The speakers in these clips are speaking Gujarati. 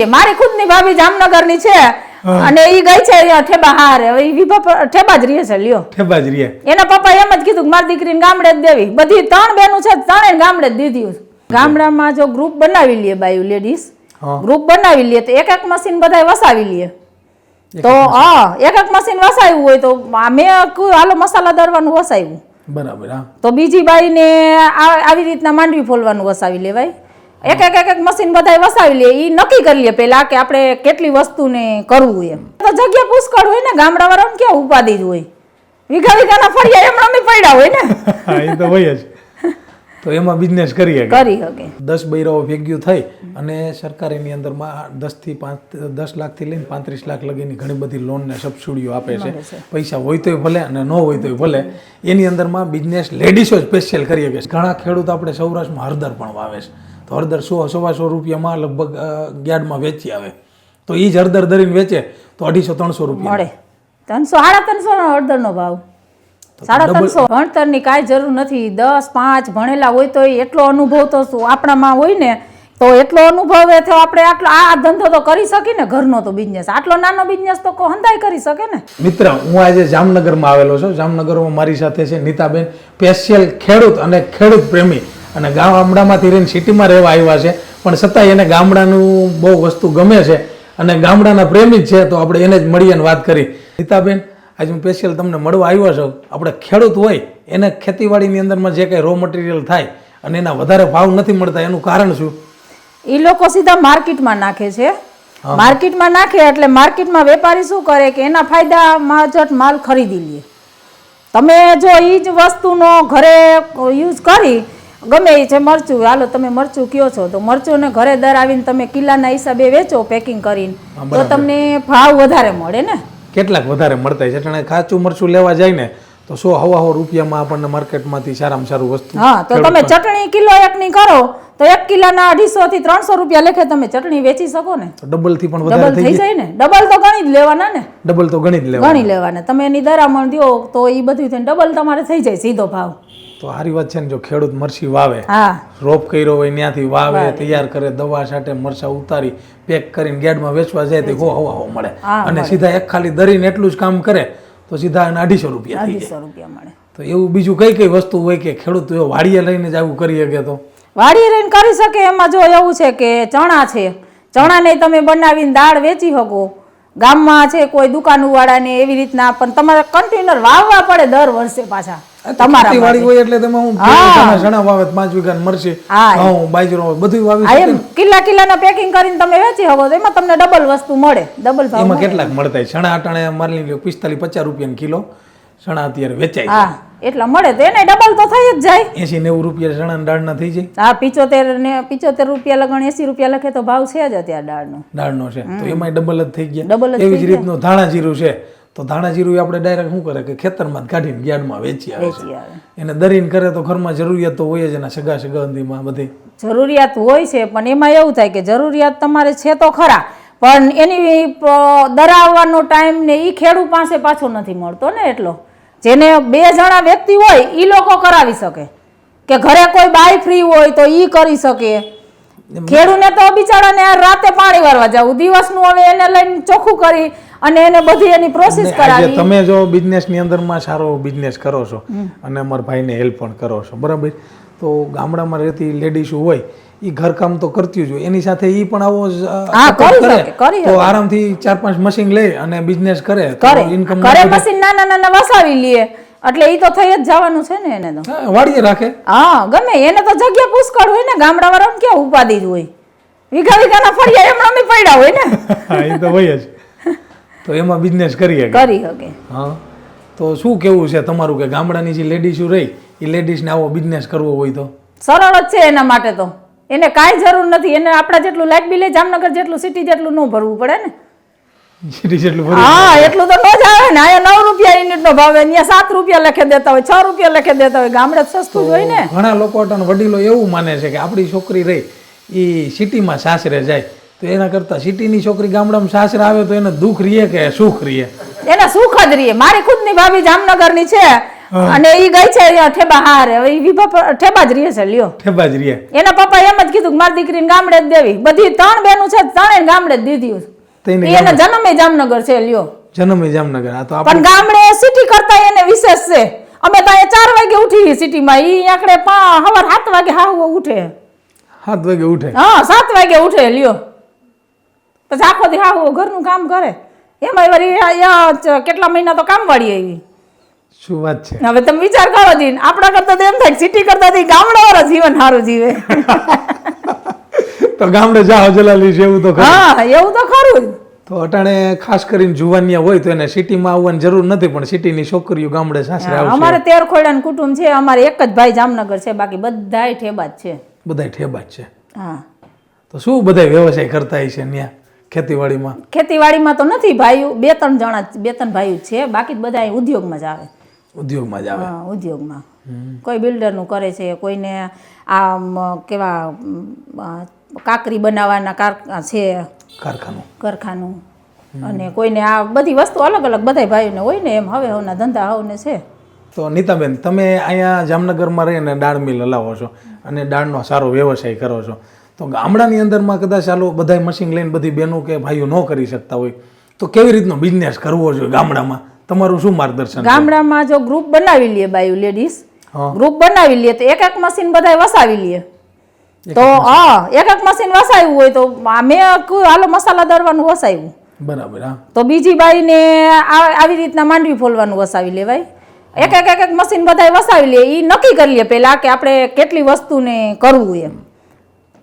મારી ખુદની ભાભી જામનગરની છે અને ઈ ગઈ છે ઠેબા હારે. હવે ઈ વિભા ઠેબા જ રહે છે. લ્યો ઠેબા જ રહે. એના પપ્પા એમ જ કીધું કે મારી દીકરીને ગામડે જ દેવી. બધી 3 બહેનો છે, ત્રણેય ગામડે જ દીધી. ગામડામાં જો ગ્રુપ બનાવી લે બાયુ લેડીઝ, ગ્રુપ બનાવી લે તો એક મશીન બધા વસાવી લે. તો એક મશીન વસાવ્યું હોય તો મેં હાલો મસાલા દરવાનું વસાવ્યું બરાબર. તો બીજી બાઈને આવી રીતના માંડવી ફોલવાનું વસાવી લેવાય. એક મશીન બધા વસાવી લે. ઈ નક્કી કરી લે પેલા કે આપણે કેટલી વસ્તુને કરવું એમ. તો જગ્યા પુષ્કળ હોય ને, ગામડાવાળાને ક્યાં ઉપાધિ જ હોય. વીઘા ફળિયા એમણાં પડ્યા હોય ને. એ તો હોય જ. તો એમાં બિઝનેસ કરી શકે. 10 બૈરાઓ ભેગ્યું થઈ અને સરકારની અંદરમાં 10 લાખથી લઈને 35 લાખ લગીની ઘણી બધી લોન ને સબસિડીઓ આપે છે. પૈસા હોય તોય ભલે અને ન હોય તોય ભલે. એની અંદરમાં બિઝનેસ લેડીઝો સ્પેશિયલ કરી શકે. ઘણા ખેડૂત આપણે સૌરાષ્ટ્રમાં હળદર પણ વાવે છે. તો હળદર 100-125 રૂપિયામાં લગભગ યાર્ડમાં વેચી આવે. તો એ જ હળદર દરીને વેચે તો 250-300 રૂપિયા મળે. 300-350 હળદરનો ભાવ. 350 ભણતરની કાંઈ જરૂર નથી. 10-5 ભણેલા હોય તો એટલો અનુભવ તો આપણામાં હોય ને, તો એટલો અનુભવ એ થયો આપણે આટલો આ ધંધો તો કરી શકી ને. ઘરનો તો બિઝનેસ, આટલો નાનો બિઝનેસ તો હંધાઈ કરી શકે ને. મિત્ર, હું આજે જામનગરમાં આવેલો છું. જામનગરમાં મારી સાથે છે નીતાબેન, સ્પેશિયલ ખેડૂત અને ખેડૂત પ્રેમી, અને ગામડામાંથી રહીને સિટીમાં રહેવા આવ્યા છે, પણ છતાંય એને ગામડાનું બહુ વસ્તુ ગમે છે અને ગામડાના પ્રેમી જ છે. તો આપણે એને જ મળીએ અને વાત કરી. નીતાબેન, આજે હું સ્પેશિયલ તમને મળવા આવ્યો છું. આપણે ખેડૂત હોય એને ખેતીવાડીની અંદરમાં જે કંઈ રો મટીરિયલ થાય અને એના વધારે ભાવ નથી મળતા, એનું કારણ શું? એ લોકો સીધા માર્કેટમાં નાખે છે. માર્કેટમાં નાખે એટલે માર્કેટમાં વેપારી શું કરે કે એના ફાયદામાં જ માલ ખરીદી લે. તમે જો એ જ વસ્તુનો ઘરે યુઝ કરી, ગમે એ છે મરચું, હાલો તમે મરચું કયો છો તો મરચુંને ઘરે દર આવીને તમે કિલ્લાના હિસાબે વેચો પેકિંગ કરીને, તો તમને ભાવ વધારે મળે ને. કેટલાક વધારે મળતા છે. એટલે કાચું મરચું લેવા જાય ને તો 100-125 રૂપિયામાં આપણને માર્કેટમાંથી સારામાં સારું વસ્તુ. હા, તો તમે ચટણી કિલો એકની કરો તો 1 કિલોના 250 થી 300 રૂપિયા લેખે તમે ચટણી વેચી શકો ને. ડબલ થી પણ વધારે થઈ જાય ને. ડબલ તો ગણી જ લેવાના ને. ડબલ તો ગણી જ લેવાના. તમે એની દરામણ દો તો એ બધું થઈને ડબલ તમારે થઈ જાય સીધો ભાવ. તો સારી વાત છે ને. જો ખેડૂત મરચી વાવે, હા, રોપ કર્યો હોય ત્યાંથી વાવે, તૈયાર કરે, દવા છાંટે, મરચા ઉતારી પેક કરીને ગેડમાં વેચવા જાય તો હવા મળે. અને સીધા એક ખાલી દરીને એટલું જ કામ કરે તો સીધા 250 રૂપિયા મળે. તો એવું બીજું કઈ કઈ વસ્તુ હોય કે ખેડૂત વાડીએ લઈને જ આવું કરી શકે? તો વાડીએ લઈને કરી શકે. એમાં જો એવું છે કે ચણા છે, ચણાને તમે બનાવીને દાળ વેચી શકો. ગામમાં છે કોઈ દુકાનવાળાને એવી રીતના, પણ તમારે કન્ટેનર વાવવા પડે દર વર્ષે પાછા. તમારી વાડી હોય એટલે તમે ચણા વાવે, 5 વીઘા મરચી, ઘઉં, બાજરો બધું વાવી કિલ્લાના પેકિંગ કરીને તમે વેચી શકો તો એમાં તમને ડબલ વસ્તુ મળે. ડબલ ભાવ. એમાં કેટલાક મળતા? ચણા અટાણે મારી લો 45-50 રૂપિયા કિલો ચણા અત્યારે વેચાય. હા, એટલા મળે તો એને ડબલ તો થઈ જ જાય. 80-90 રૂપિયા ચણા દાળના થઈ જાય. હા, 75 રૂપિયા લગણ 80 રૂપિયા લખે તો ભાવ છે જ અત્યારે દાળનો છે. તો એમાં ડબલ જ થઈ ગયા. એવી જ રીતનું ધાણા જીરું છે. તો ધાણા જીરું આપણે ડાયરેક્ટ શું કરે કે ખેતરમાં કાઢીને યાર્ડમાં વેચી આવે છે. એને દરીને કરે તો ઘરમાં જરૂરિયાત તો હોય જ. એના સગા સંબંધીમાં બધી જરૂરિયાત હોય છે, પણ એમાં એવું થાય કે જરૂરિયાત તમારે છે તો ખરા, પણ એની દરાવવાનો ટાઈમ ને એ ખેડૂત પાસે પાછો નથી મળતો ને. એટલો જેને 2 જણા વ્યક્તિ હોય એ લોકો કરાવી શકે, કે ઘરે કોઈ બાઈ ફ્રી હોય તો એ કરી શકે. ખેડૂને તો બિચારાને રાતે પાણી વારવા જવું, દિવસનું હવે એને લઈને ચોખ્ખું કરી અને એને બધી એની પ્રોસેસ કરાવી. તમે જો બિઝનેસની અંદરમાં સારો બિઝનેસ કરો છો અને અમારા ભાઈને હેલ્પ પણ કરો છો, બરાબર, તો ગામડામાં રહેતી લેડીઝ હોય એ ઘરકામ તો કરતી જ હોય, એની સાથે એ પણ આવો કરે તો આરામથી 4-5 મશીન લે અને બિઝનેસ કરે. ઇન્કમ ઘરે મશીન નાના વસાવી લે એટલે એ તો થઈ જ જવાનું છે ને. એને તો વાડીએ રાખે. હા, ગમે એને તો જગ્યા પુષ્કળ હોય ને. ગામડાવાળાને ક્યાં ઉપાધિ જ હોય. વીઘાના ફળિયા એમણાં પડ્યા હોય ને. એ તો હોય જ. તો એમાં બિઝનેસ કરી શકે. હા, તો શું કેવું છે તમારું કે ગામડાની જે લેડીઝો રહી એ લેડીઝને આવો બિઝનેસ કરવો હોય તો સરળ જ છે એના માટે? તો એને કાંઈ જરૂર નથી. એને આપણા જેટલું લાઇટ બિલ જામનગર જેટલું સિટી જેટલું ન ભરવું પડે ને. સિટી જેટલું? હા, એટલું તો ન જ આવે ને. અહીંયા 9 રૂપિયા યુનિટનો ભાવ, અહીંયા 7 રૂપિયા લખે દેતા હોય, 6 રૂપિયા લખે દેતા હોય. ગામડે સસ્તું જ હોય ને. ઘણા લોકો વડીલો એવું માને છે કે આપણી છોકરી રહી એ સિટીમાં સાસરે જાય તો એના કરતા સિટીની છોકરી ગામડામાં સાસરે આવે તો એને દુઃખ રહીએ કે સુખ રહીએ? એને સુખ જ રહીએ. મારી ખુદની ભાભી જામનગરની છે અને ઈ ગઈ છે અહીંયા ઠેબા હારે. હવે ઈ વિભા ઠેબા જ રહે છે લ્યો. ઠેબા જ રહે. એના પપ્પા એમ જ કીધું કે મારી દીકરીને ગામડે જ દેવી. બધી 3 બહેનો છે, ત્રણેય ગામડે જ દીધી. એના જન્મે જામનગર છે લ્યો. જન્મે જામનગર. આ તો પણ ગામડે સિટી કરતા એને વિશેષ છે. અમે તો અહીંયા 4 વાગે ઉઠી સિટીમાં. ઈ આકડે સવાર 7 વાગે હાવ ઉઠે. 7 વાગે ઉઠે? હા 7 વાગે ઉઠે લ્યો. પછી આખો દી હાવ ઘરનું કામ કરે. એમાં વળી કેટલા મહિના તો કામ વાળી આવી. શું વાત છે. હવે તમે વિચાર કરો જી, આપણા કરતા તો એમ થાય સિટી કરતા ગામડાવાળા જીવન સારું જીવે. તો ગામડે જાઓ જલાલી છે એવું તો ખરું. હા એવું તો ખરું જ. તો અટાણે ખાસ કરીને જુવાનિયા હોય તો એને સિટીમાં આવવાની જરૂર નથી, પણ સિટીની છોકરીઓ ગામડે સાસરે આવશે. અમારે 13 ખોયડાનું કુટુંબ છે. અમારે એક જ ભાઈ જામનગર છે, બાકી બધાય ઠેબા જ છે. બધાય ઠેબા જ છે. હા. તો શું બધાય વ્યવસાય કરતા હશે ત્યાં ખેતીવાડીમાં? ખેતીવાડીમાં તો નથી ભાઈઓ, 2-3 ભાઈઓ છે, બાકી બધા ઉદ્યોગમાં જ આવે. ઉદ્યોગમાં જ આવે. હા ઉદ્યોગમાં. કોઈ બિલ્ડરનું કરે છે, કોઈને આ કેવા કાકરી બનાવવાના છે કારખાનું, અને કોઈને આ બધી વસ્તુ અલગ અલગ બધા ભાઈઓને હોય ને. એમ હવે હવના ધંધા હવને છે. તો નીતાબેન, તમે અહીંયા જામનગરમાં રહીને દાળ મિલ હલાવો છો અને દાળનો સારો વ્યવસાય કરો છો, તો ગામડાની અંદરમાં કદાચ ચાલો બધા મશીન લઈને બધી બહેનો કે ભાઈઓ ન કરી શકતા હોય તો કેવી રીતનો બિઝનેસ કરવો જોઈએ ગામડામાં? તમારું શું માર્ગદર્શન? ગામડામાં જો ગ્રુપ બનાવી લે બાયુ લેડીઝ, ગ્રુપ બનાવી લે તો એક મશીન બધા વસાવી લે. તો એક મશીન વસાવ્યું હોય તો મેં હાલો મસાલા દરવાનું વસાવ્યું, બરાબર. તો બીજી બાઈને આવી રીતના માંડવી ફોલવાનું વસાવી લેવાય. એક મશીન બધા વસાવી લે. એ નક્કી કરી લે પેલા કે આપણે કેટલી વસ્તુને કરવું એમ.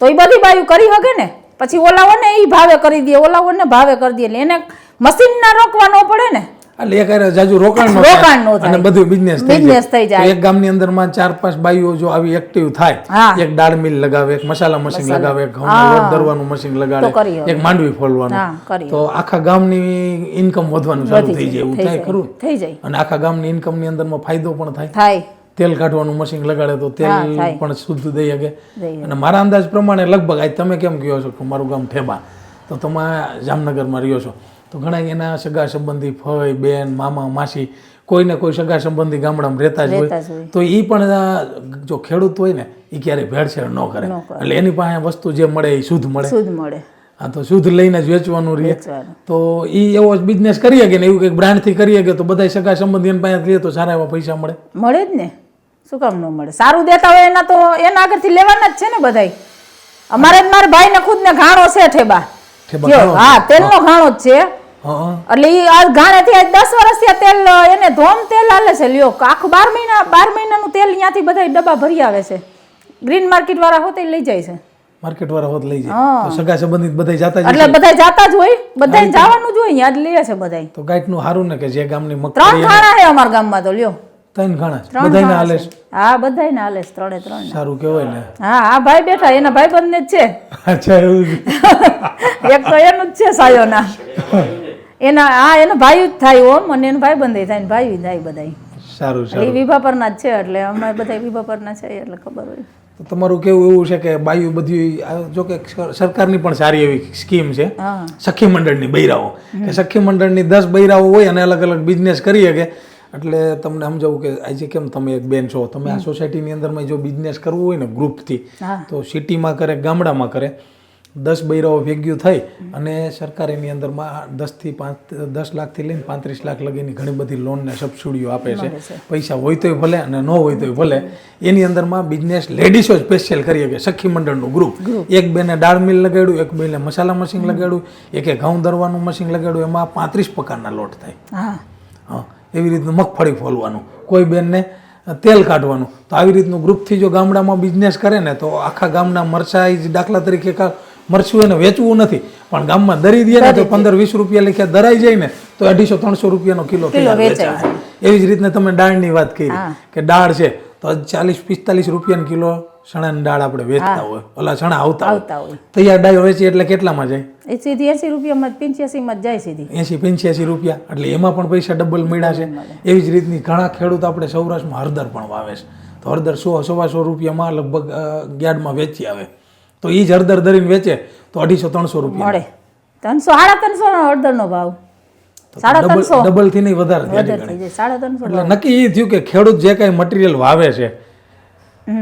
તો એ બધી બાયુ કરી શકે ને. પછી ઓલાઓને એ ભાવે કરી દે, ઓલાઓને ભાવે કરી દે. એટલે એને મશીન ના રોકવા ન પડે ને. એટલે એક જાજુ રોકાણ નો થાય અને બધું બિઝનેસ થઈ જાય. એક ગામની અંદરમાં 4-5 બાઈઓ જો આવી એક્ટિવ થાય, એક દાળ મિલ લગાવે, એક મસાલા મશીન લગાવે, એક ઘઉંનો લોટ દરવાનું મશીન લગાડે, એક માંડવી ફોલવાનું, તો આખા ગામની ઇન્કમ વધવાનું ચાલુ થઈ જાય. એવું થાય ખરું? થઈ જાય. અને આખા ગામની ઇન્કમની અંદરમાં ફાયદો પણ થાય. તેલ કાઢવાનું મશીન લગાડે તો તેલ પણ શુદ્ધ દઈ શકે. અને મારા અંદાજ પ્રમાણે લગભગ આજ તમે કેમ કહો છો કે મારું ગામ ઠેબા, તો તમે જામનગરમાં રહ્યો છો, તો ઘણા એના સગા સંબંધી ફઈ બેન મામા માસી કોઈને કોઈ સગા સંબંધી ગામડામાં રહેતા જ હોય, તો એ પણ જો ખેડૂત હોય ને એ ક્યારેય ભેળસેળ ન કરે. એટલે એની પાસે વસ્તુ જે મળે એ શુદ્ધ મળે. હા, તો શુદ્ધ લઈને જ વેચવાનું રહે. તો એ એવો જ બિઝનેસ કરી શકે ને, એવું કંઈક બ્રાન્ડથી કરી શકે તો બધા સગા સંબંધી એની પાસે લે તો સારા એવા પૈસા મળે જ ને. શું કામ ન મળે? સારું દેતા હોય એના તો એના આગળથી લેવાના જ છે ને બધાય. મારા ભાઈને ખુદને ઘાણો છે ઠેબા. હા, તેલનો ઘાણો જ છે. એટલે ઈ આ ઘાણેથી 10 વર્ષથી તેલ એને ધોમ તેલ આલે છે લ્યો. આખું 12 મહિનાનું તેલ અહીંયાથી બધા ડબ્બા ભરી આવે છે. ગ્રીન માર્કેટ વાળા હોતે લઈ જાય છે. માર્કેટ વાળા હોત લઈ જાય. તો સગા સંબંધિત બધા જાતા જ, એટલે બધા જાતા જ હોય, બધા જવાનું જ હોય, અહીંયા જ લે છે બધા. તો ગાઈટનું હારું ને કે જે ગામની મગફળી 3 ઘાણા છે અમારા ગામમાં તો લ્યો. 3 ઘાણા બધાયને હાલે છે. હા, બધાયને હાલે છે. 3 સારું કહેવાય ને. હા, આ ભાઈ બેઠા એના ભાઈબંધને જ છે. અચ્છા, એવું એક તો એનું જ છે સાયોના. એના ભાઈ જ થાય ઓમ, અને એના ભાઈબંધ થાય ને ભાઈ થાય બધા. સારું સારું. એ વિભાપરના જ છે, એટલે અમે બધા વિભાપરના છે એટલે ખબર હોય. તો તમારું કેવું એવું છે કે બાયું બધી જો કે સરકારની પણ સારી એવી સ્કીમ છે સખી મંડળની બૈરાઓ, કે સખી મંડળની 10 બૈરાઓ હોય અને અલગ અલગ બિઝનેસ કરી શકે. એટલે તમને સમજાવું કે આજે કેમ તમે એક બેન છો, તમે આ સોસાયટીની અંદરમાં જો બિઝનેસ કરવું હોય ને ગ્રુપથી, તો સિટીમાં કરે ગામડામાં કરે, 10 બૈરાઓ ભેગ્યું થઈ અને સરકાર એની અંદરમાં 10 લાખથી લઈને 35 લાખ લગીની ઘણી બધી લોન ને સબસિડીઓ આપે છે. પૈસા હોય તોય ભલે અને ન હોય તોય ભલે. એની અંદરમાં બિઝનેસ લેડીઝો સ્પેશિયલ કરીએ કે સખી મંડળનું ગ્રુપ. એક બેને દાળ મિલ લગાડ્યું, એક બેને મસાલા મશીન લગાડ્યું, એકે ઘઉં દરવાનું મશીન લગાડ્યું. એમાં 35 પ્રકારના લોટ થાય. હા, એવી રીતનું મગફળી ફોલવાનું, કોઈ બેનને તેલ કાઢવાનું. તો આવી રીતનું ગ્રુપથી જો ગામડામાં બિઝનેસ કરે ને તો આખા ગામના મરચાઈ દાખલા તરીકે મરચું એને વેચવું નથી, પણ ગામમાં દરી દે ને તો 15-20 રૂપિયા લેખે દરાઈ જાય ને તો 250-300 રૂપિયાનો કિલો વેચાય. એવી જ રીતને તમે દાળની વાત કરી કે દાળ છે તો 40-45 રૂપિયાનો કિલો ચણાની દાળ આપણે વેચતા હોય, ઓલા ચણા આવતા હોય, તૈયાર દાળ વેચી એટલે કેટલામાં જાય? એ સીધી 80 રૂપિયામાં 85માં જાય સીધી. 80-85 રૂપિયા, એટલે એમાં પણ પૈસા ડબલ મળ્યા છે. એવી જ રીતની ઘણા ખેડૂત આપણે સૌરાષ્ટ્રમાં હળદર પણ વાવે છે, તો હળદર 100-125 રૂપિયામાં લગભગ યાર્ડમાં વેચી આવે. તો એ જ હળદર દરીને વેચે તો 250-300 રૂપિયા મળે. 300-350 હળદરનો ભાવ. 350 ડબલ થી નહીં વધારે થયા વધારે થઈ જાય 350 એટલે નક્કી એ થયું કે ખેડૂત જે કાંઈ મટીરિયલ વાવે છે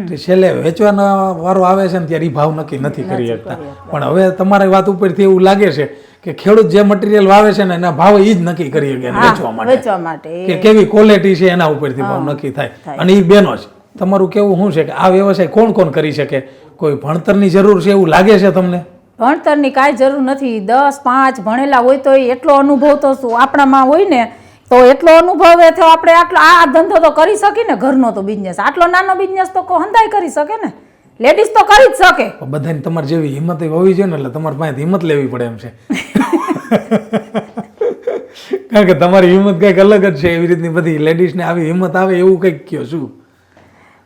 તે છેલ્લે વેચવાના વારો આવે છે ને ત્યારે એ ભાવ નક્કી નથી કરી શકતા. પણ હવે તમારી વાત ઉપરથી એવું લાગે છે કે ખેડૂત જે મટીરિયલ વાવે છે ને એના ભાવ એ જ નક્કી કરી શકે વેચવા માટે કે કેવી ક્વોલિટી છે એના ઉપરથી ભાવ નક્કી થાય. અને એ બેનો જ તમારું કેવું શું છે કે આ વ્યવસાય કોણ કોણ કરી શકે? કોઈ ભણતરની જરૂર છે એવું લાગે છે તમને? ભણતરની કાંઈ જરૂર નથી. 10-5 ભણેલા હોય તો એટલો અનુભવ તો આપણામાં હોય ને, તો એટલો અનુભવ એ થયો આપણે આટલો આ ધંધો તો કરી શકીએ ને, ઘરનો તો બિઝનેસ. આટલો નાનો બિઝનેસ તો હંધાય કરી શકે ને, લેડીઝ તો કરી જ શકે. બધાને તમારી જેવી હિંમત હોવી જોઈએ ને, એટલે તમારી પાસે હિંમત લેવી પડે એમ છે. કારણ કે તમારી હિંમત કંઈક અલગ જ છે. એવી રીતની બધી લેડીઝને આવી હિંમત આવે એવું કંઈક કયો શું?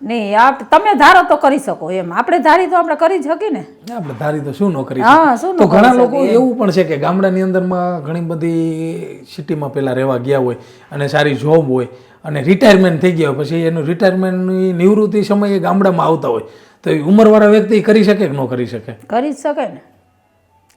નહીં, તમે ધારો તો કરી શકો એમ. આપણે ધારી તો આપણે કરી જ શકીએ ને. આપણે ધારી તો શું ન કરી હા, શું તો ઘણા લોકો એવું પણ છે કે ગામડાની અંદરમાં ઘણી બધી સિટીમાં પહેલા રહેવા ગયા હોય અને સારી જોબ હોય અને રિટાયરમેન્ટ થઈ ગયા હોય, પછી એનું રિટાયરમેન્ટની નિવૃત્તિ સમયે ગામડામાં આવતા હોય, તો એ ઉંમરવાળા વ્યક્તિ કરી શકે કે ન કરી શકે? કરી જ શકે ને.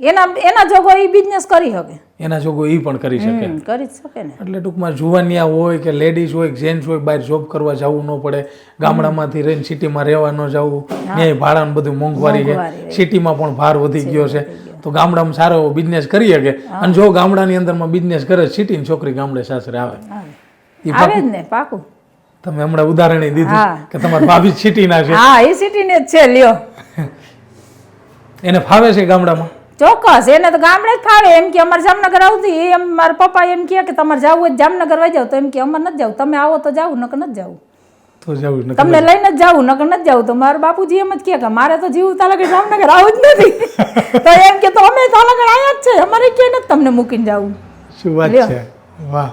એના જોગો એ બિઝનેસ કરી શકે, એના જોગો એ પણ કરી શકે. કરી જ શકે ને. એટલે ટૂંકમાં જુવાનિયા હોય કે લેડીઝ હોય કે જેન્ટ્સ હોય, બહાર જોબ કરવા જવું ન પડે, ગામડામાંથી રહીને સિટીમાં રહેવા ન જવું, ત્યાં ભાડાનું બધું મોંઘવારી છે, સિટીમાં પણ ભાર વધી ગયો છે, તો ગામડામાં સારો એવો બિઝનેસ કરી શકે. અને જો ગામડાની અંદરમાં બિઝનેસ કરે, સિટીની છોકરી ગામડે સાસરે આવે જ ને, પાકું. તમે હમણાં ઉદાહરણ દીધું કે તમારા ભાભી સિટીના છે. હા, એ સિટીને જ છે. લ્યો, એને ફાવે છે ગામડામાં? ચોક્કસ, એને તો ગામડે જ ફાવે. એમ કે અમારે જામનગર આવતી, એમ મારા પપ્પા એમ કહે કે તમારે જવું હોય જામનગર વહી જાવ, તો એમ કે અમારે નથી જવું, તમે આવો તો જાવ, નકર નથી જવું. તો જવું, તમને લઈને જ જાવું, નકર નથી જવું. તો મારા બાપુજી એમ જ કહે કે મારે તો જીવ તાલગઢ જામનગર આવું જ નથી. તો એમ કે તો અમે તાલગઢ આયા જ છે, અમારે ક્યાંય નથી તમને મૂકીને જવું. શું વાત છે, વાહ.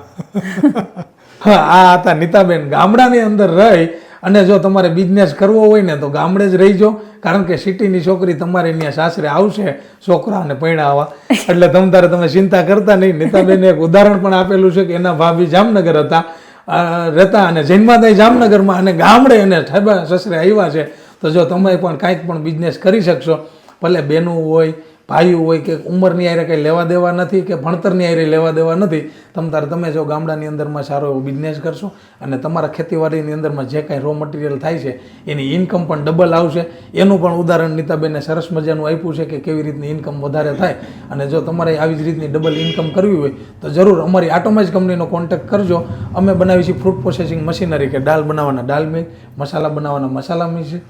હા, આ હતા નીતાબેન. ગામડાની અંદર રહી અને જો તમારે બિઝનેસ કરવો હોય ને તો ગામડે જ રહીજો, કારણ કે સિટીની છોકરી તમારે ત્યાં સાસરે આવશે છોકરાને પૈણાવા, એટલે તમે ચિંતા કરતા નહીં. નીતાબેને એક ઉદાહરણ પણ આપેલું છે કે એના ભાભી જામનગર રહેતા અને જન્માતા જામનગરમાં, અને ગામડે એને ઠાબા સસરે આવ્યા છે. તો જો તમે પણ કાંઈક પણ બિઝનેસ કરી શકશો, ભલે બહેનું હોય, ભાઈઓ હોય, કે ઉંમરની આરે કંઈ લેવા દેવા નથી, કે ભણતરની આરે લેવા દેવા નથી. તમે જો ગામડાની અંદરમાં સારો એવો બિઝનેસ કરશો અને તમારા ખેતીવાડીની અંદરમાં જે કાંઈ રો મટીરિયલ થાય છે એની ઇન્કમ પણ ડબલ આવશે. એનું પણ ઉદાહરણ નીતાબેને સરસ મજાનું આપ્યું છે કે કેવી રીતની ઇન્કમ વધારે થાય. અને જો તમારે આવી જ રીતની ડબલ ઇન્કમ કરવી હોય તો જરૂર અમારી આટોમાઇઝ કંપનીનો કોન્ટેક્ટ કરજો. અમે બનાવી છીએ ફ્રૂટ પ્રોસેસિંગ મશીનરી, કે દાળ બનાવવાના દાળ મિલ, મસાલા બનાવવાના મસાલા મિલ છે.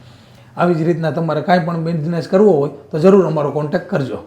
આવી જ રીતના તમારે કાંઈ પણ બિઝનેસ કરવો હોય તો જરૂર અમારો કોન્ટેક્ટ કરજો.